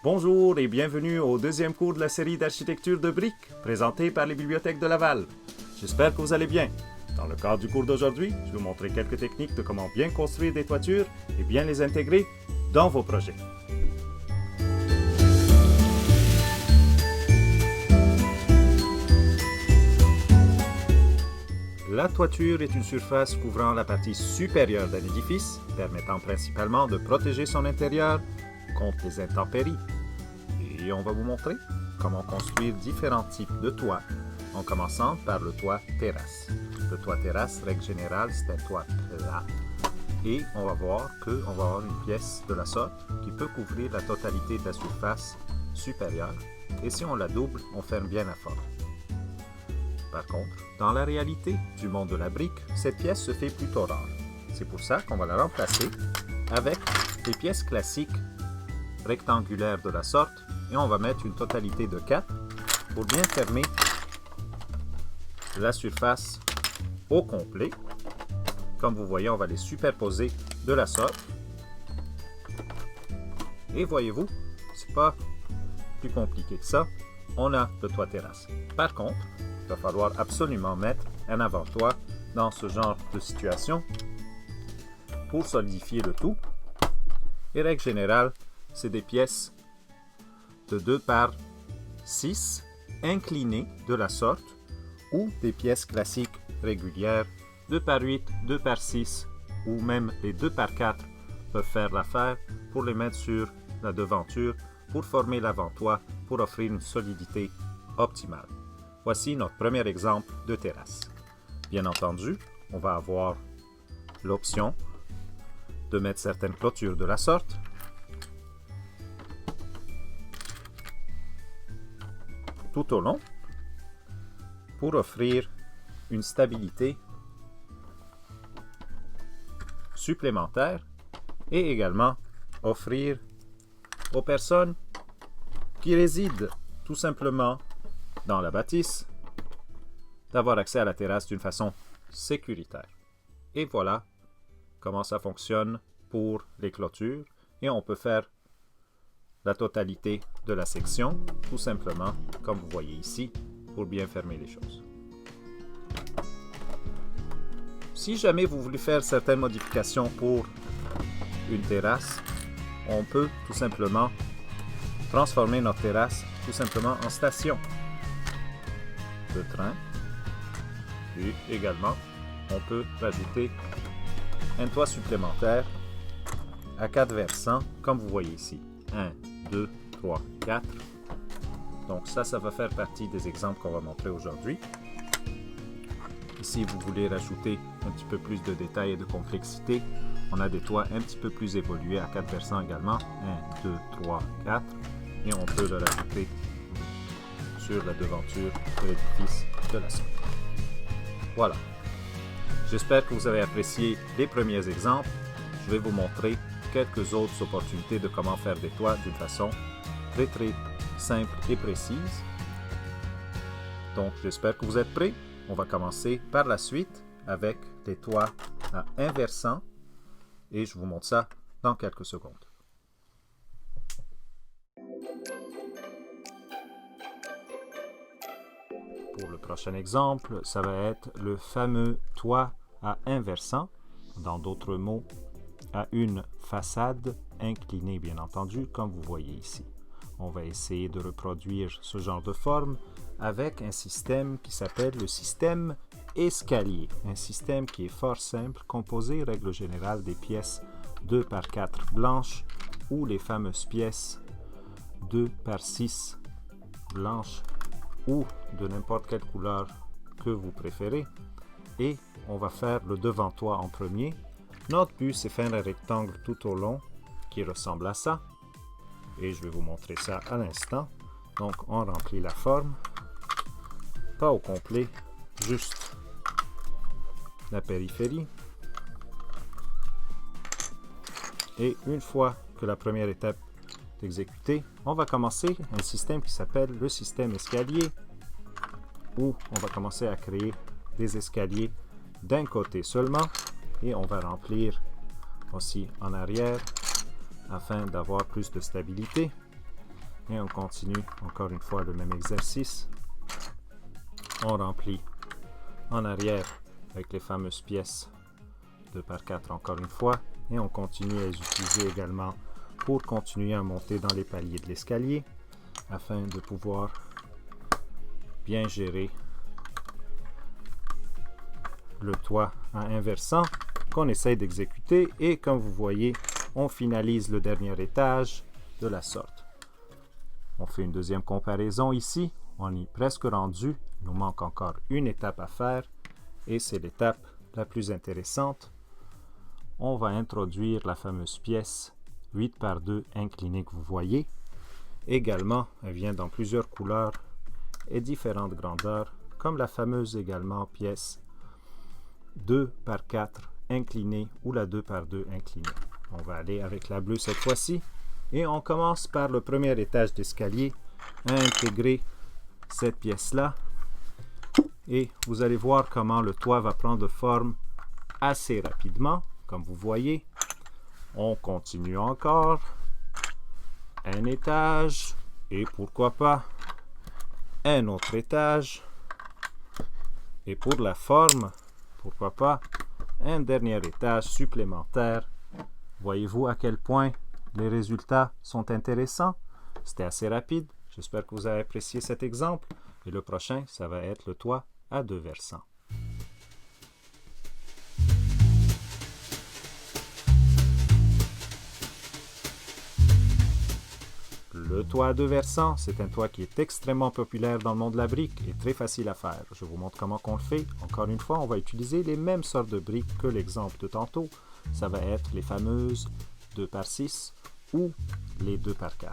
Bonjour et bienvenue au deuxième cours de la série d'architecture de briques présentée par les bibliothèques de Laval. J'espère que vous allez bien. Dans le cadre du cours d'aujourd'hui, je vais vous montrer quelques techniques de comment bien construire des toitures et bien les intégrer dans vos projets. La toiture est une surface couvrant la partie supérieure d'un édifice, permettant principalement de protéger son intérieur contre les intempéries. Et on va vous montrer comment construire différents types de toits, en commençant par le toit terrasse. Le toit terrasse, règle générale, c'est un toit plat. Et on va voir qu'on va avoir une pièce de la sorte qui peut couvrir la totalité de la surface supérieure. Et si on la double, on ferme bien la forme. Par contre, dans la réalité du monde de la brique, cette pièce se fait plutôt rare. C'est pour ça qu'on va la remplacer avec des pièces classiques rectangulaires de la sorte et on va mettre une totalité de 4 pour bien fermer la surface au complet. Comme vous voyez, on va les superposer de la sorte. Et voyez-vous, c'est pas plus compliqué que ça. On a le toit terrasse. Par contre, il va falloir absolument mettre un avant-toit dans ce genre de situation pour solidifier le tout. Et règle générale, c'est des pièces de 2 par 6 inclinées de la sorte ou des pièces classiques régulières 2 par 8, 2 par 6 ou même les 2 par 4 peuvent faire l'affaire pour les mettre sur la devanture pour former l'avant-toit pour offrir une solidité optimale. Voici notre premier exemple de terrasse. Bien entendu, on va avoir l'option de mettre certaines clôtures de la sorte. Tout au long pour offrir une stabilité supplémentaire et également offrir aux personnes qui résident tout simplement dans la bâtisse d'avoir accès à la terrasse d'une façon sécuritaire. Et voilà comment ça fonctionne pour les clôtures et on peut faire la totalité de la section, tout simplement, comme vous voyez ici, pour bien fermer les choses. Si jamais vous voulez faire certaines modifications pour une terrasse, on peut tout simplement transformer notre terrasse tout simplement en station de train. Et également, on peut rajouter un toit supplémentaire à 4 versants, comme vous voyez ici. 1, 2, 3, 4. Donc ça va faire partie des exemples qu'on va montrer aujourd'hui. Si vous voulez rajouter un petit peu plus de détails et de complexité, on a des toits un petit peu plus évolués à 4 versants également. 1, 2, 3, 4. Et on peut le rajouter sur la devanture de l'édifice de la sorte. Voilà. J'espère que vous avez apprécié les premiers exemples. Je vais vous montrer quelques autres opportunités de comment faire des toits d'une façon très simple et précise. Donc j'espère que vous êtes prêts. On va commencer par la suite avec des toits à un versant et je vous montre ça dans quelques secondes. Pour le prochain exemple, ça va être le fameux toit à un versant, dans d'autres mots, à une façade inclinée bien entendu, comme vous voyez ici. On va essayer de reproduire ce genre de forme avec un système qui s'appelle le système escalier. Un système qui est fort simple, composé, règle générale, des pièces 2 par 4 blanches ou les fameuses pièces 2 par 6 blanches ou de n'importe quelle couleur que vous préférez. Et on va faire le devant-toit en premier. Notre but, c'est faire un rectangle tout au long qui ressemble à ça. Et je vais vous montrer ça à l'instant. Donc, on remplit la forme. Pas au complet, juste la périphérie. Et une fois que la première étape est exécutée, on va commencer un système qui s'appelle le système escalier, où on va commencer à créer des escaliers d'un côté seulement. Et on va remplir aussi en arrière afin d'avoir plus de stabilité. Et on continue encore une fois le même exercice. On remplit en arrière avec les fameuses pièces 2x4 encore une fois. Et on continue à les utiliser également pour continuer à monter dans les paliers de l'escalier afin de pouvoir bien gérer le toit en inversant qu'on essaye d'exécuter. Et comme vous voyez, on finalise le dernier étage de la sorte. On fait une deuxième comparaison ici. On est presque rendu. Il nous manque encore une étape à faire et c'est l'étape la plus intéressante. On va introduire la fameuse pièce 8x2 inclinée que vous voyez. Également, elle vient dans plusieurs couleurs et différentes grandeurs, comme la fameuse également pièce 2x4 inclinée ou la 2x2 inclinée. On va aller avec la bleue cette fois-ci et on commence par le premier étage d'escalier à intégrer cette pièce-là et vous allez voir comment le toit va prendre forme assez rapidement. Comme vous voyez, on continue encore un étage et pourquoi pas un autre étage et pour la forme, pourquoi pas un dernier étage supplémentaire. Voyez-vous à quel point les résultats sont intéressants? C'était assez rapide. J'espère que vous avez apprécié cet exemple. Et le prochain, ça va être le toit à 2 versants. Le toit à 2 versants, c'est un toit qui est extrêmement populaire dans le monde de la brique et très facile à faire. Je vous montre comment on le fait. Encore une fois, on va utiliser les mêmes sortes de briques que l'exemple de tantôt. Ça va être les fameuses 2x6 ou les 2x4.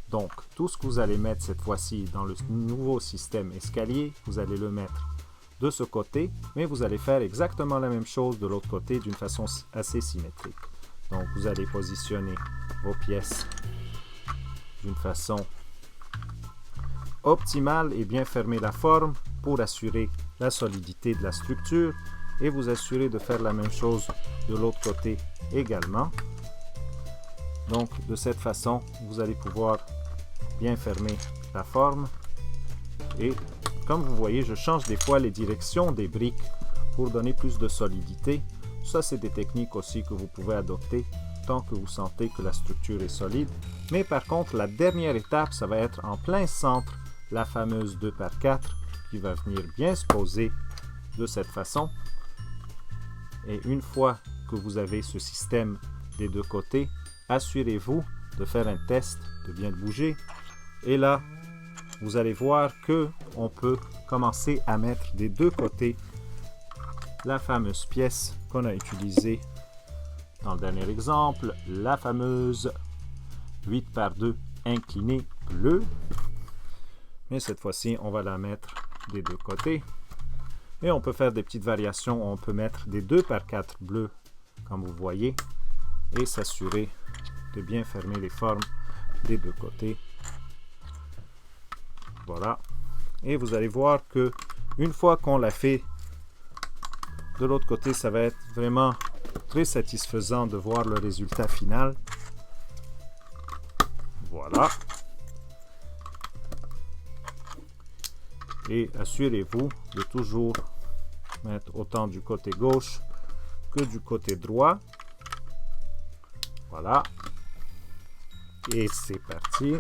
Donc, tout ce que vous allez mettre cette fois-ci dans le nouveau système escalier, vous allez le mettre de ce côté, mais vous allez faire exactement la même chose de l'autre côté d'une façon assez symétrique. Donc, vous allez positionner vos pièces d'une façon optimale et bien fermer la forme pour assurer la solidité de la structure et vous assurer de faire la même chose de l'autre côté également. Donc, de cette façon, vous allez pouvoir bien fermer la forme et comme vous voyez, je change des fois les directions des briques pour donner plus de solidité. Ça, c'est des techniques aussi que vous pouvez adopter tant que vous sentez que la structure est solide. Mais par contre, la dernière étape, ça va être en plein centre, la fameuse 2x4 qui va venir bien se poser de cette façon. Et une fois que vous avez ce système des deux côtés, assurez-vous de faire un test, de bien le bouger. Et là, vous allez voir que on peut commencer à mettre des deux côtés la fameuse pièce qu'on a utilisée dans le dernier exemple, la fameuse 8x2 inclinée bleue. Mais cette fois-ci, on va la mettre des deux côtés. Et on peut faire des petites variations. On peut mettre des 2x4 bleus, comme vous voyez, et s'assurer de bien fermer les formes des deux côtés. Voilà. Et vous allez voir que une fois qu'on l'a fait de l'autre côté, ça va être vraiment très satisfaisant de voir le résultat final. Voilà. Et assurez-vous de toujours mettre autant du côté gauche que du côté droit. Voilà. Et c'est parti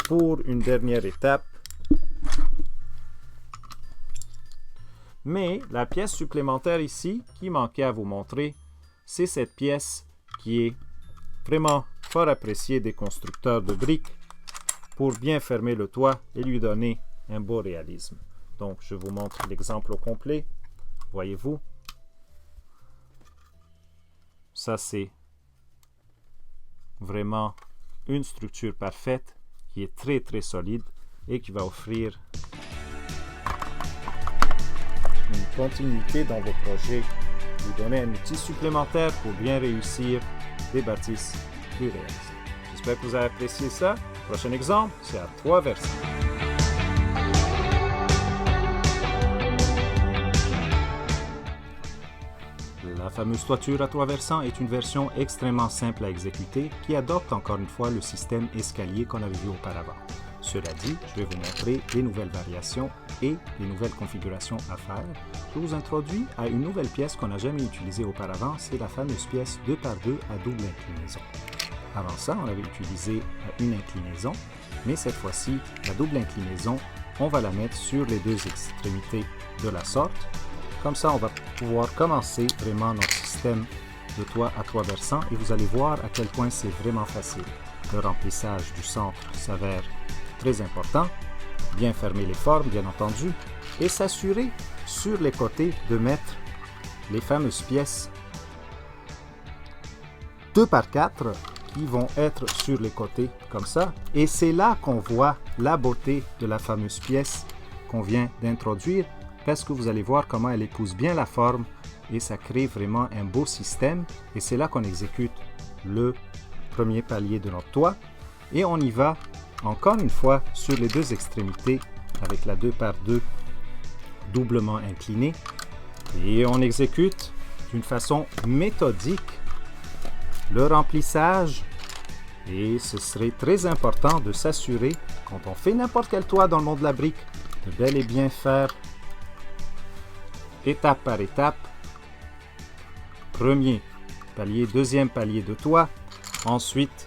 pour une dernière étape. Mais la pièce supplémentaire ici qui manquait à vous montrer, c'est cette pièce qui est vraiment fort appréciée des constructeurs de briques pour bien fermer le toit et lui donner un beau réalisme. Donc, je vous montre l'exemple au complet. Voyez-vous? Ça, c'est vraiment une structure parfaite qui est très, très solide et qui va offrir une continuité dans vos projets, vous donner un outil supplémentaire pour bien réussir des bâtisses plus réalistes. J'espère que vous avez apprécié ça. Prochain exemple, c'est à 3 versants. La fameuse toiture à 3 versants est une version extrêmement simple à exécuter qui adopte encore une fois le système escalier qu'on avait vu auparavant. Cela dit, je vais vous montrer les nouvelles variations et les nouvelles configurations à faire. Je vous introduis à une nouvelle pièce qu'on n'a jamais utilisée auparavant, c'est la fameuse pièce 2x2 à double inclinaison. Avant ça, on avait utilisé une inclinaison, mais cette fois-ci, la double inclinaison, on va la mettre sur les deux extrémités de la sorte. Comme ça, on va pouvoir commencer vraiment notre système de toit à 3 versants et vous allez voir à quel point c'est vraiment facile. Le remplissage du centre s'avère très important. Bien fermer les formes, bien entendu, et s'assurer sur les côtés de mettre les fameuses pièces 2x4 qui vont être sur les côtés comme ça. Et c'est là qu'on voit la beauté de la fameuse pièce qu'on vient d'introduire, parce que vous allez voir comment elle épouse bien la forme et ça crée vraiment un beau système. Et c'est là qu'on exécute le premier palier de notre toit. Et on y va encore une fois sur les deux extrémités avec la 2x2 doublement inclinée. Et on exécute d'une façon méthodique le remplissage. Et ce serait très important de s'assurer, quand on fait n'importe quel toit dans le monde de la brique, de bel et bien faire étape par étape. Premier palier, deuxième palier de toit. Ensuite,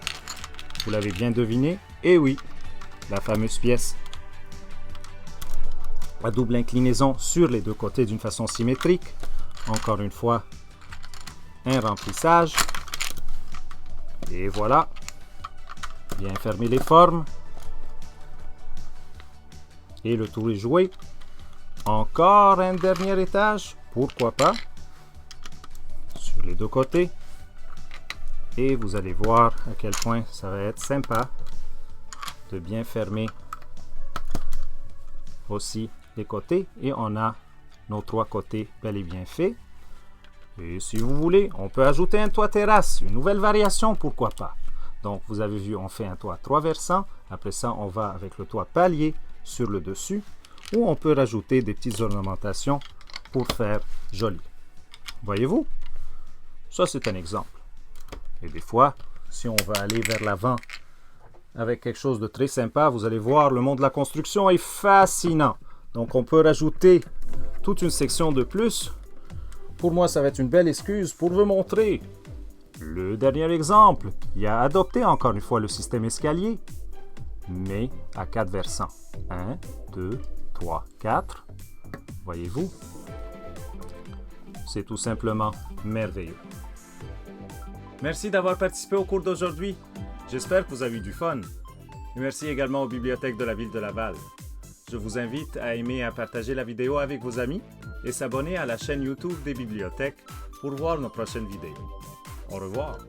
vous l'avez bien deviné, et oui, la fameuse pièce à double inclinaison sur les deux côtés d'une façon symétrique. Encore une fois, un remplissage. Et voilà. Bien fermer les formes. Et le tour est joué. Encore un dernier étage, pourquoi pas, sur les deux côtés. Et vous allez voir à quel point ça va être sympa de bien fermer aussi les côtés. Et on a nos 3 côtés bel et bien faits. Et si vous voulez, on peut ajouter un toit terrasse, une nouvelle variation, pourquoi pas. Donc vous avez vu, on fait un toit à 3 versants. Après ça, on va avec le toit palier sur le dessus, ou on peut rajouter des petites ornementations pour faire joli. Voyez-vous? Ça, c'est un exemple. Et des fois, si on va aller vers l'avant avec quelque chose de très sympa, vous allez voir, le monde de la construction est fascinant. Donc, on peut rajouter toute une section de plus. Pour moi, ça va être une belle excuse pour vous montrer le dernier exemple qui a adopté encore une fois le système escalier, mais à 4 versants. 1, 2, 3, 4. Voyez-vous? C'est tout simplement merveilleux. Merci d'avoir participé au cours d'aujourd'hui. J'espère que vous avez eu du fun. Et merci également aux bibliothèques de la ville de Laval. Je vous invite à aimer et à partager la vidéo avec vos amis et s'abonner à la chaîne YouTube des bibliothèques pour voir nos prochaines vidéos. Au revoir.